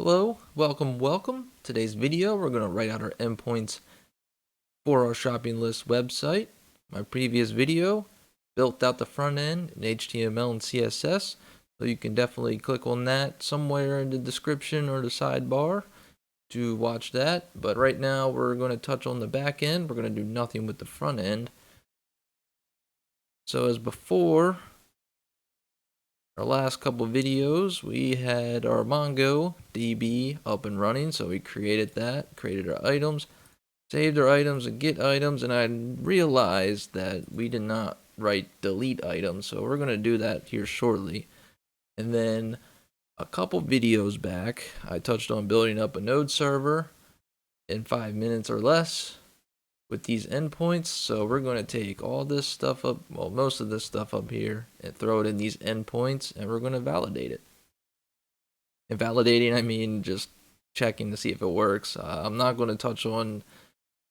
Hello, welcome. Today's video, we're going to write out our endpoints for our shopping list website. My previous video built out the front end in HTML and CSS, so you can definitely click on that somewhere in the description or the sidebar to watch that. But right now, we're going to touch on the back end. We're going to do nothing with the front end. So as before, our last couple videos, we had our MongoDB up and running, so we created that, created our items, saved our items and get items, and I realized that we did not write delete items, so we're going to do that here shortly. And then a couple videos back, I touched on building up a node server in 5 minutes or less with these endpoints. So we're going to take all this stuff up, well, most of this stuff up here, and throw it in these endpoints, and we're going to validate it. And validating, I mean just checking to see if it works. I'm not going to touch on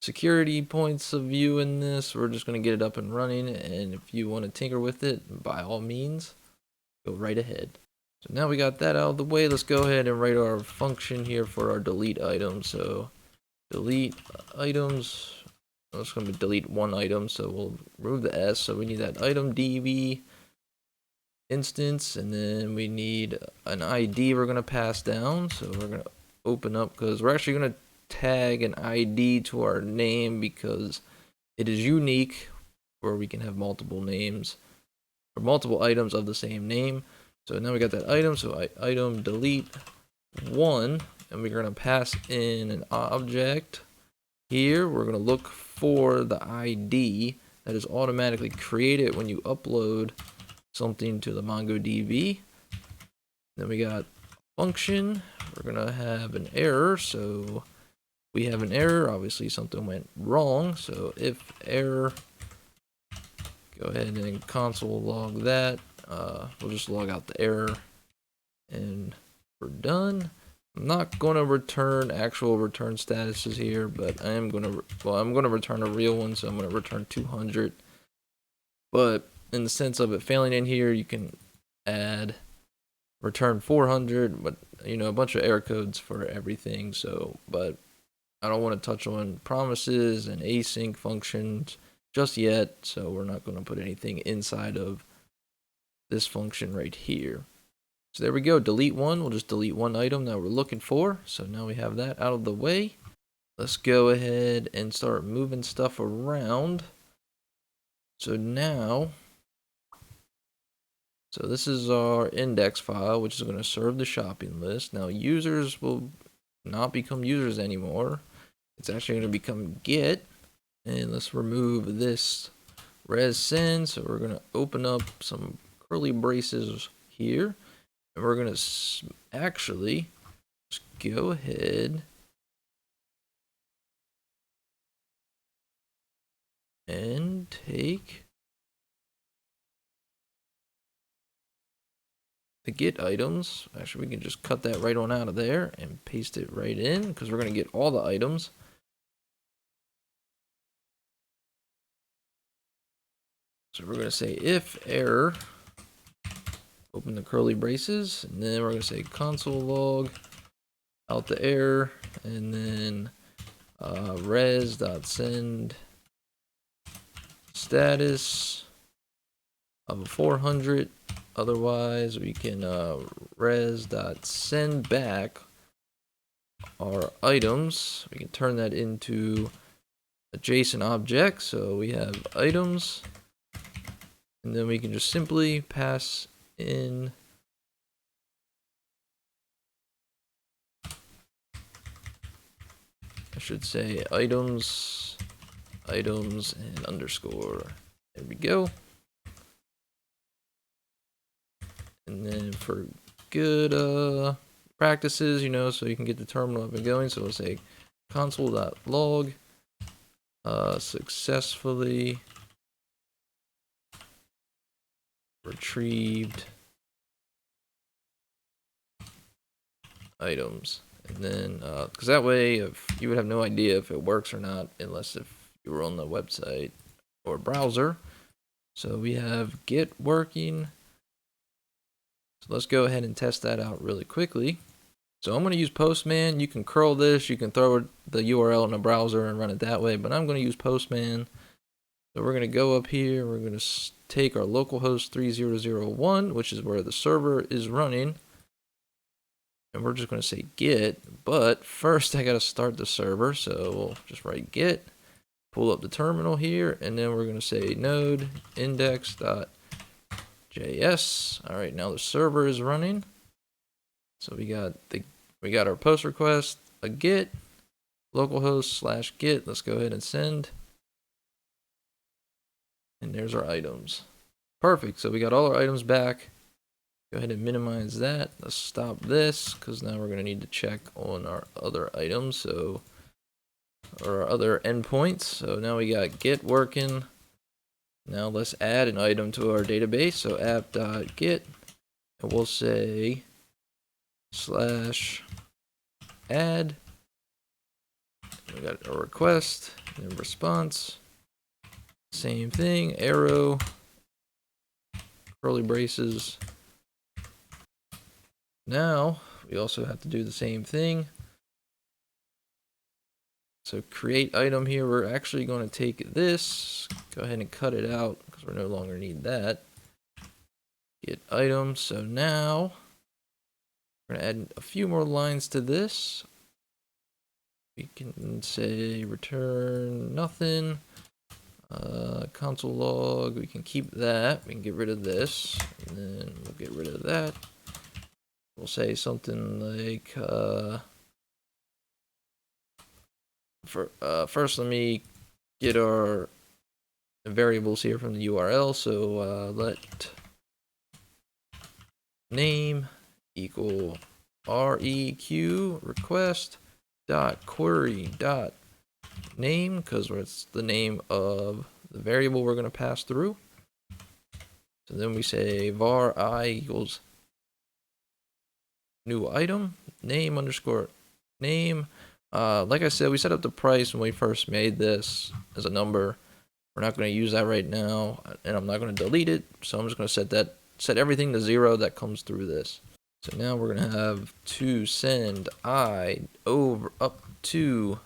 security points of view in this. We're just going to get it up and running, and if you want to tinker with it, by all means, go right ahead. So now we got that out of the way, let's go ahead and write our function here for our delete item. So delete items. It's going to delete one item, so we'll remove the S. So we need that item DB instance, and then we need an ID we're going to pass down. So we're going to open up, because we're actually going to tag an ID to our name because it is unique, where we can have multiple names or multiple items of the same name. So now we got that item, so item delete one, and we're going to pass in an object. Here, we're going to look for the ID that is automatically created when you upload something to the MongoDB. Then we got function. We're going to have an error. So we have an error. Obviously, something went wrong. So if error, go ahead and console log that. We'll just log out the error, and we're done. I'm not going to return actual return statuses here, but I am going to, I'm going to return a real one, so I'm going to return 200. But in the sense of it failing in here, you can add return 400, but a bunch of error codes for everything. So, but I don't want to touch on promises and async functions just yet, so we're not going to put anything inside of this function right here. So there we go, delete one. We'll just delete one item that we're looking for. So now we have that out of the way. Let's go ahead and start moving stuff around. So now, this is our index file, which is going to serve the shopping list. Now users will not become users anymore. It's actually going to become get. And let's remove this res send. So we're going to open up some curly braces here. And we're going to actually just go ahead and take the get items. Actually, we can just cut that right on out of there and paste it right in, because we're going to get all the items. So we're going to say if error, open the curly braces, and then we're going to say console log out the error, and then res.send status of 400. Otherwise, we can res.send back our items. We can turn that into a JSON object. So we have items, and then we can just simply pass in I should say items and underscore. There we go. And then for good practices, so you can get the terminal up and going, so we'll say console.log successfully retrieved items. And then, because that way, if you would have no idea if it works or not, unless if you were on the website or browser. So we have get working. So let's go ahead and test that out really quickly. So I'm going to use Postman. You can curl this, you can throw the URL in a browser and run it that way, but I'm going to use Postman. So we're going to go up here, we're going to take our localhost 3001, which is where the server is running, and we're just going to say git, but first I got to start the server, so we'll just write git, pull up the terminal here, and then we're going to say node index.js. All right, now the server is running. So we got our post request, a git, localhost / git. Let's go ahead and send. And there's our items. Perfect. So we got all our items back. Go ahead and minimize that. Let's stop this because now we're going to need to check on our other items. So, or our other endpoints. So now we got git working. Now let's add an item to our database. So app.get, and we'll say /add. We got a request and response. Same thing, arrow, curly braces. Now we also have to do the same thing. So create item here, we're actually going to take this, go ahead and cut it out because we no longer need that. Get item, so now we're going to add a few more lines to this. We can say return nothing. Console log, we can keep that. We can get rid of this, and then we'll get rid of that. We'll say something like, first let me get our variables here from the URL. So let name equal req request dot query dot name, because it's the name of the variable we're going to pass through. So then we say var I equals new item, name underscore name. Like I said, we set up the price when we first made this as a number. We're not going to use that right now, and I'm not going to delete it. So I'm just going to set everything to 0 that comes through this. So now we're going to have to send I over up to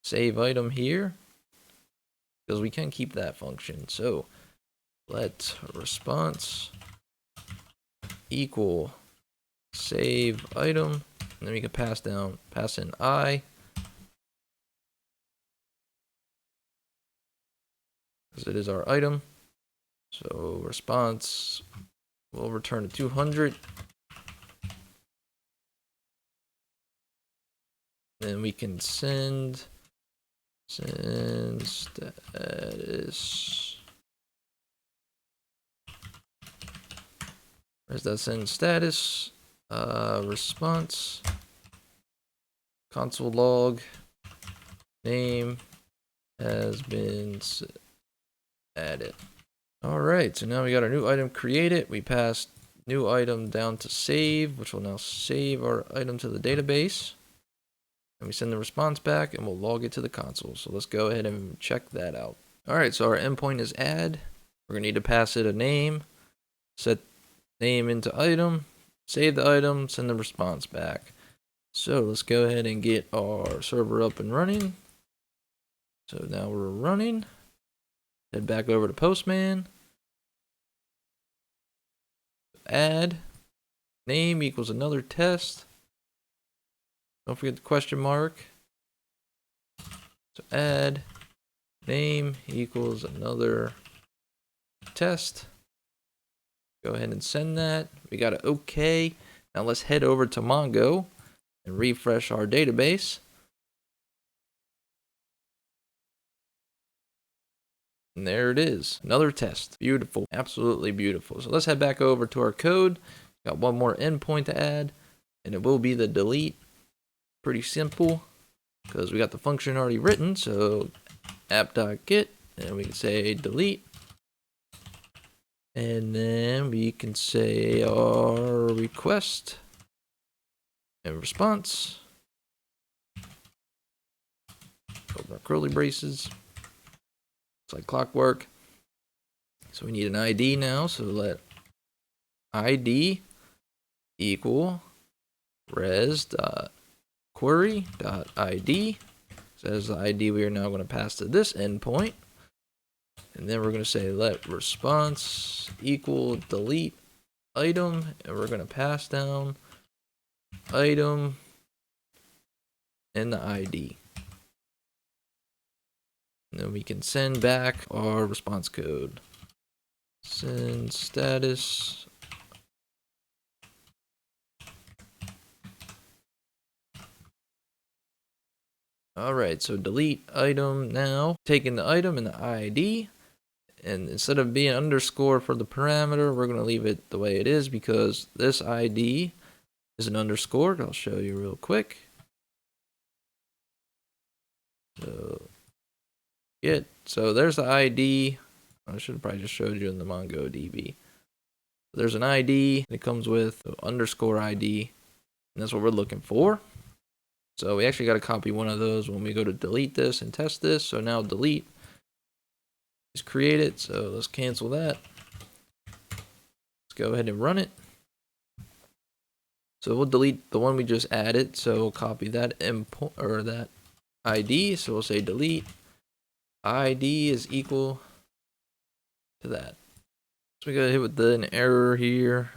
save item here, because we can keep that function. So let response equal save item, and then we can pass in I, because it is our item. So response will return to 200. Then we can send status. Where's that send status? Response console log name has been added. All right, so now we got our new item created. We passed new item down to save, which will now save our item to the database. And we send the response back, and we'll log it to the console. So let's go ahead and check that out. All right, so our endpoint is add. We're going to need to pass it a name, set name into item, save the item, send the response back. So let's go ahead and get our server up and running. So now we're running. Head back over to Postman. Add name equals another test. Don't forget the question mark. So add name equals another test. Go ahead and send that. We got it okay. Now let's head over to Mongo and refresh our database. And there it is, another test. Beautiful, absolutely beautiful. So let's head back over to our code. Got one more endpoint to add, and it will be the delete. Pretty simple, because we got the function already written. So app.get, and we can say delete. And then we can say our request and response. Open our curly braces. It's like clockwork. So we need an ID now. So let ID equal res.query.id says the ID we are now going to pass to this endpoint. And then we're going to say let response equal delete item, and we're going to pass down item and the ID. And then we can send back our response code. Send status. Alright, so delete item now. Taking the item and the ID. And instead of being underscore for the parameter, we're going to leave it the way it is because this ID is an underscore. I'll show you real quick. So there's the ID. I should have probably just showed you in the MongoDB. There's an ID that comes with underscore ID, and that's what we're looking for. So we actually got to copy one of those when we go to delete this and test this. So now delete is created. So let's cancel that. Let's go ahead and run it. So we'll delete the one we just added. So we'll copy that import or that ID. So we'll say delete ID is equal to that. So we got hit with an error here.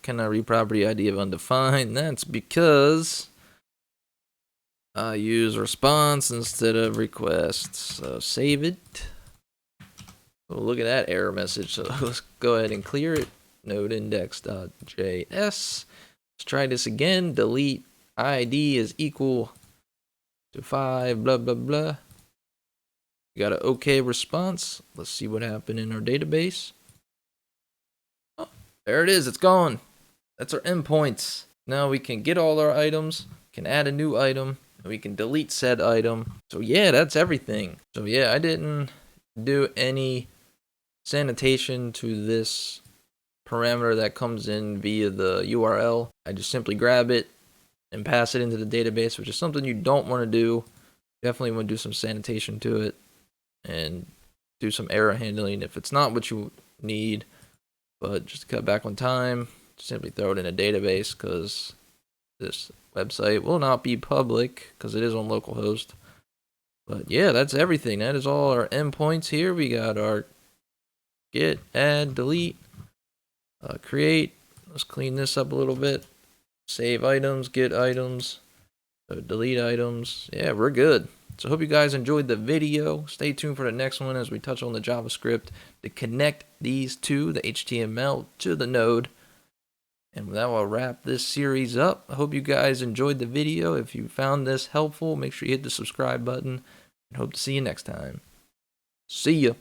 Cannot read property ID of undefined. That's because I use response instead of request. So save it. Well, look at that error message. So let's go ahead and clear it. Node index.js. Let's try this again. Delete ID is equal to 5 blah blah blah. We got an OK response. Let's see what happened in our database. Oh, there it is. It's gone. That's our endpoints. Now we can get all our items, can add a new item, and we can delete said item. So yeah, that's everything. So yeah, I didn't do any sanitation to this parameter that comes in via the URL. I just simply grab it and pass it into the database, which is something you don't want to do. Definitely want to do some sanitation to it and do some error handling if it's not what you need. But just to cut back on time, simply throw it in a database because this website will not be public because it is on localhost. But yeah, that's everything. That is all our endpoints here. We got our get, add, delete, create. Let's clean this up a little bit. Save items, get items, delete items. Yeah, we're good. So I hope you guys enjoyed the video. Stay tuned for the next one as we touch on the JavaScript to connect these two, the HTML to the node. And that will wrap this series up. I hope you guys enjoyed the video. If you found this helpful, make sure you hit the subscribe button. And hope to see you next time. See ya.